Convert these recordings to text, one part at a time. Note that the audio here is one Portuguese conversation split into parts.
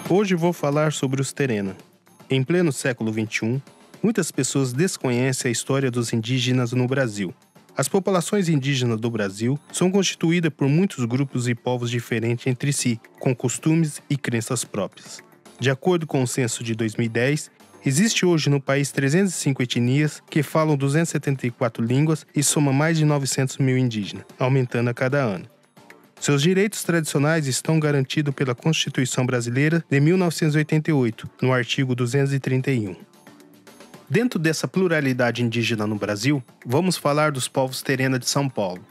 Hoje vou falar sobre os Terena. Em pleno século XXI, muitas pessoas desconhecem a história dos indígenas no Brasil. As populações indígenas do Brasil são constituídas por muitos grupos e povos diferentes entre si, com costumes e crenças próprias. De acordo com o censo de 2010, existe hoje no país 305 etnias que falam 274 línguas e somam mais de 900 mil indígenas, aumentando a cada ano. Seus direitos tradicionais estão garantidos pela Constituição Brasileira de 1988, no artigo 231. Dentro dessa pluralidade indígena no Brasil, vamos falar dos povos Terena de São Paulo.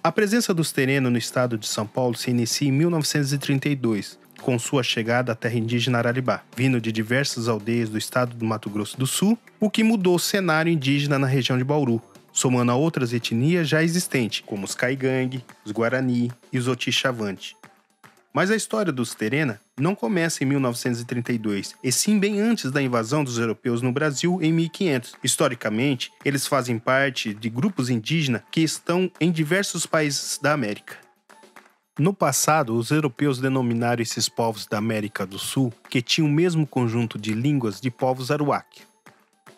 A presença dos Terena no estado de São Paulo se inicia em 1932, com sua chegada à terra indígena Araribá, vindo de diversas aldeias do estado do Mato Grosso do Sul, o que mudou o cenário indígena na região de Bauru, somando a outras etnias já existentes, como os Caigangue, os Guarani e os Oti-Xavante. Mas a história dos Terena não começa em 1932, e sim bem antes da invasão dos europeus no Brasil em 1500. Historicamente, eles fazem parte de grupos indígenas que estão em diversos países da América. No passado, os europeus denominaram esses povos da América do Sul, que tinham o mesmo conjunto de línguas, de povos Aruac.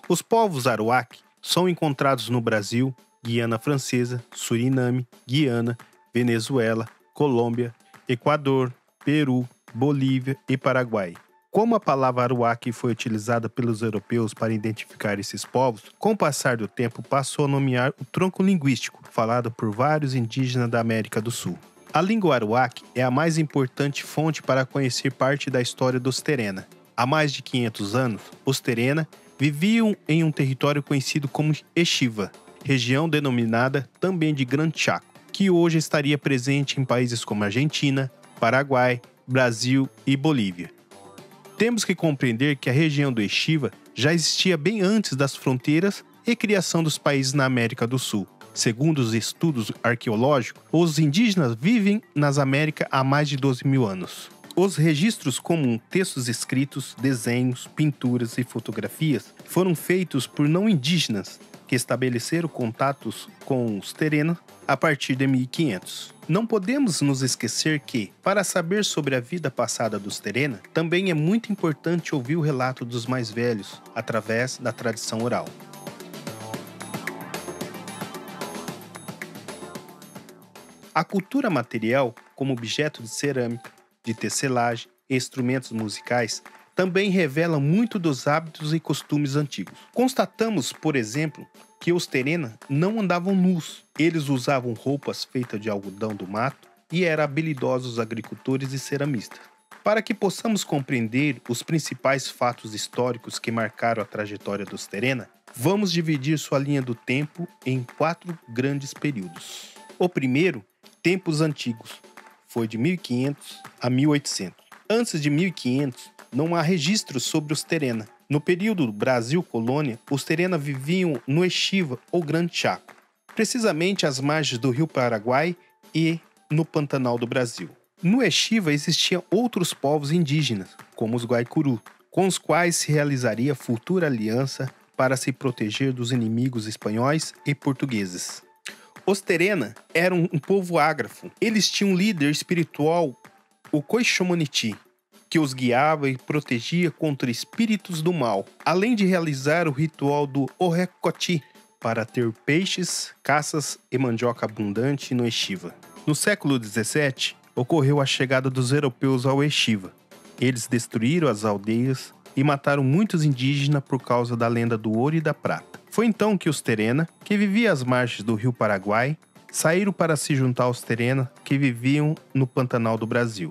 Os povos Aruac são encontrados no Brasil, Guiana Francesa, Suriname, Guiana, Venezuela, Colômbia, Equador, Peru, Bolívia e Paraguai. Como a palavra Aruac foi utilizada pelos europeus para identificar esses povos, com o passar do tempo passou a nomear o tronco linguístico, falado por vários indígenas da América do Sul. A língua Aruac é a mais importante fonte para conhecer parte da história dos Terena. Há mais de 500 anos, os Terena viviam em um território conhecido como Echiva, região denominada também de Grande Chaco, que hoje estaria presente em países como Argentina, Paraguai, Brasil e Bolívia. Temos que compreender que a região do Echiva já existia bem antes das fronteiras e criação dos países na América do Sul. Segundo os estudos arqueológicos, os indígenas vivem nas Américas há mais de 12 mil anos. Os registros como textos escritos, desenhos, pinturas e fotografias foram feitos por não indígenas que estabeleceram contatos com os Terena a partir de 1500. Não podemos nos esquecer que, para saber sobre a vida passada dos Terena, também é muito importante ouvir o relato dos mais velhos através da tradição oral. A cultura material, como objeto de cerâmica, de tecelagem e instrumentos musicais, também revela muito dos hábitos e costumes antigos. Constatamos, por exemplo, que os Terena não andavam nus. Eles usavam roupas feitas de algodão do mato e eram habilidosos agricultores e ceramistas. Para que possamos compreender os principais fatos históricos que marcaram a trajetória dos Terena, vamos dividir sua linha do tempo em 4 grandes períodos. O primeiro, tempos antigos, foi de 1500 a 1800. Antes de 1500, não há registros sobre os Terena. No período Brasil Colônia, os Terena viviam no Echiva ou Grande Chaco, precisamente às margens do rio Paraguai e no Pantanal do Brasil. No Echiva existiam outros povos indígenas, como os Guaicuru, com os quais se realizaria futura aliança para se proteger dos inimigos espanhóis e portugueses. Os Terena eram um povo ágrafo. Eles tinham um líder espiritual, o Coixomaniti, que os guiava e protegia contra espíritos do mal, além de realizar o ritual do Orecoti para ter peixes, caças e mandioca abundante no Echiva. No século XVII, ocorreu a chegada dos europeus ao Echiva. Eles destruíram as aldeias e mataram muitos indígenas por causa da lenda do ouro e da prata. Foi então que os Terena, que viviam às margens do rio Paraguai, saíram para se juntar aos Terena que viviam no Pantanal do Brasil.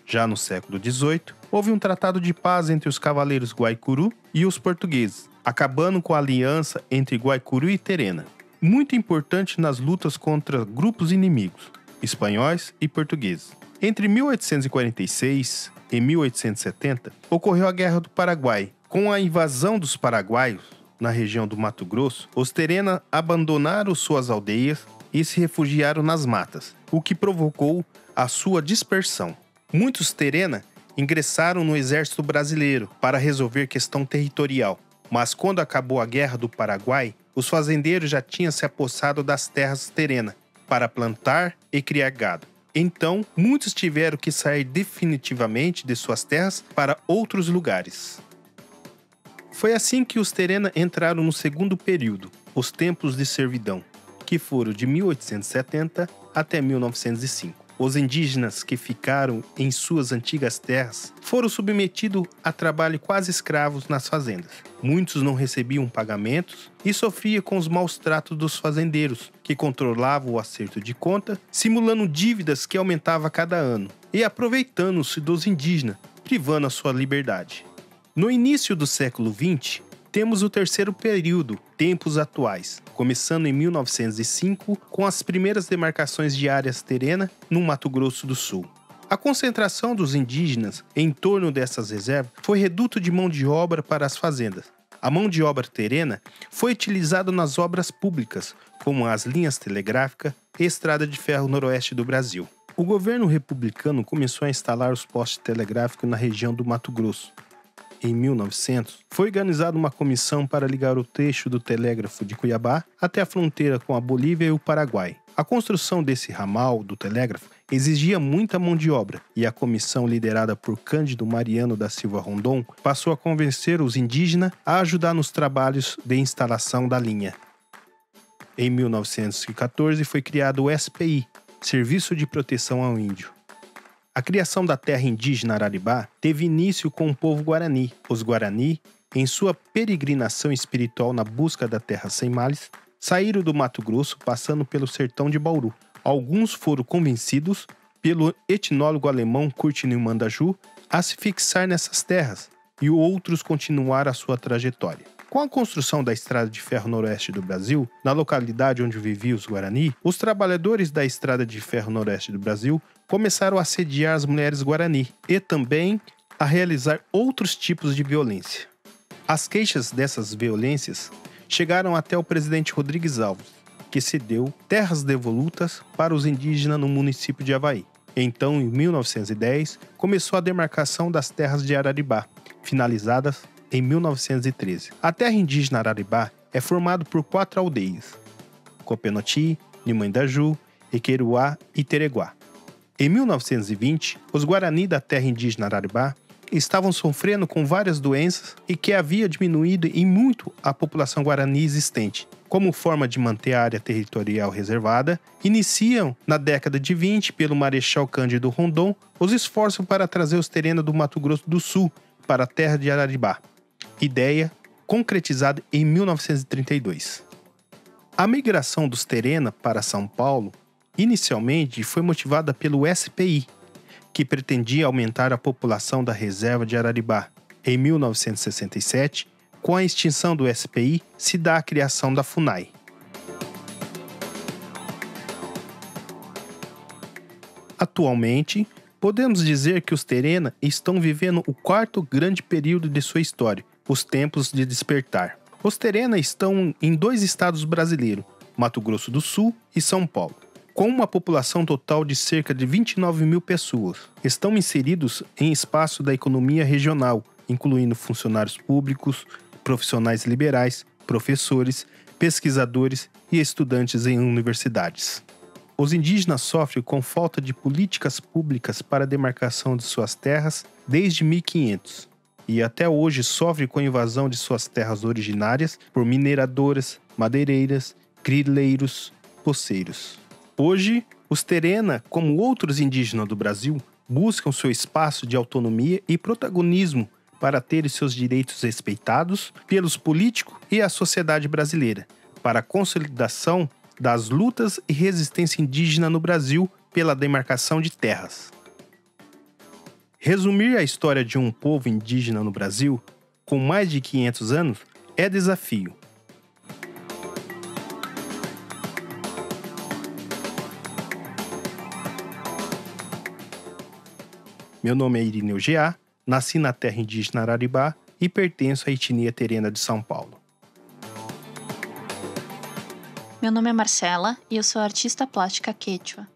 Já no século XVIII, houve um tratado de paz entre os cavaleiros Guaicuru e os portugueses, acabando com a aliança entre Guaicuru e Terena, muito importante nas lutas contra grupos inimigos, espanhóis e portugueses. Entre 1846 e 1870, ocorreu a Guerra do Paraguai. Com a invasão dos paraguaios na região do Mato Grosso, os Terena abandonaram suas aldeias e se refugiaram nas matas, o que provocou a sua dispersão. Muitos Terena ingressaram no exército brasileiro para resolver questão territorial, mas quando acabou a Guerra do Paraguai, os fazendeiros já tinham se apossado das terras Terena para plantar e criar gado. Então, muitos tiveram que sair definitivamente de suas terras para outros lugares. Foi assim que os Terena entraram no segundo período, os tempos de servidão, que foram de 1870 até 1905. Os indígenas que ficaram em suas antigas terras foram submetidos a trabalho quase escravos nas fazendas. Muitos não recebiam pagamentos e sofriam com os maus tratos dos fazendeiros, que controlavam o acerto de conta, simulando dívidas que aumentavam a cada ano e aproveitando-se dos indígenas, privando a sua liberdade. No início do século XX, temos o terceiro período, tempos atuais, começando em 1905 com as primeiras demarcações de áreas terena no Mato Grosso do Sul. A concentração dos indígenas em torno dessas reservas foi reduto de mão de obra para as fazendas. A mão de obra terena foi utilizada nas obras públicas, como as linhas telegráficas e estrada de ferro noroeste do Brasil. O governo republicano começou a instalar os postes telegráficos na região do Mato Grosso. Em 1900, foi organizada uma comissão para ligar o trecho do telégrafo de Cuiabá até a fronteira com a Bolívia e o Paraguai. A construção desse ramal do telégrafo exigia muita mão de obra, e a comissão liderada por Cândido Mariano da Silva Rondon passou a convencer os indígenas a ajudar nos trabalhos de instalação da linha. Em 1914 foi criado o SPI, Serviço de Proteção ao Índio. A criação da terra indígena Araribá teve início com o povo Guarani. Os Guarani, em sua peregrinação espiritual na busca da terra sem males, saíram do Mato Grosso passando pelo sertão de Bauru. Alguns foram convencidos pelo etnólogo alemão Kurt Neumann da Ju a se fixar nessas terras, e outros continuaram a sua trajetória. Com a construção da estrada de ferro noroeste do Brasil, na localidade onde viviam os Guarani, os trabalhadores da estrada de ferro noroeste do Brasil começaram a assediar as mulheres Guarani e também a realizar outros tipos de violência. As queixas dessas violências chegaram até o presidente Rodrigues Alves, que cedeu terras devolutas para os indígenas no município de Avaí. Então, em 1910, começou a demarcação das terras de Araribá, finalizadas em 1913. A terra indígena Araribá é formada por 4 aldeias: Copenoti, Nimandaju, Equeruá e Tereguá. Em 1920, os Guarani da terra indígena Araribá estavam sofrendo com várias doenças e que havia diminuído em muito a população Guarani existente. Como forma de manter a área territorial reservada, iniciam, na década de 20, pelo Marechal Cândido Rondon, os esforços para trazer os Terena do Mato Grosso do Sul para a terra de Araribá. Ideia concretizada em 1932. A migração dos Terena para São Paulo inicialmente foi motivada pelo SPI, que pretendia aumentar a população da reserva de Araribá. Em 1967, com a extinção do SPI, se dá a criação da FUNAI. Atualmente, podemos dizer que os Terena estão vivendo o quarto grande período de sua história, os tempos de despertar. Os Terena estão em 2 estados brasileiros, Mato Grosso do Sul e São Paulo. Com uma população total de cerca de 29 mil pessoas, estão inseridos em espaço da economia regional, incluindo funcionários públicos, profissionais liberais, professores, pesquisadores e estudantes em universidades. Os indígenas sofrem com falta de políticas públicas para a demarcação de suas terras desde 1500 e até hoje sofrem com a invasão de suas terras originárias por mineradoras, madeireiras, grileiros, poceiros. Hoje, os Terena, como outros indígenas do Brasil, buscam seu espaço de autonomia e protagonismo para terem seus direitos respeitados pelos políticos e a sociedade brasileira, para a consolidação das lutas e resistência indígena no Brasil pela demarcação de terras. Resumir a história de um povo indígena no Brasil, com mais de 500 anos, é desafio. Meu nome é Irineu Geá, nasci na terra indígena Araribá e pertenço à etnia Terena de São Paulo. Meu nome é Marcela e eu sou artista plástica quechua.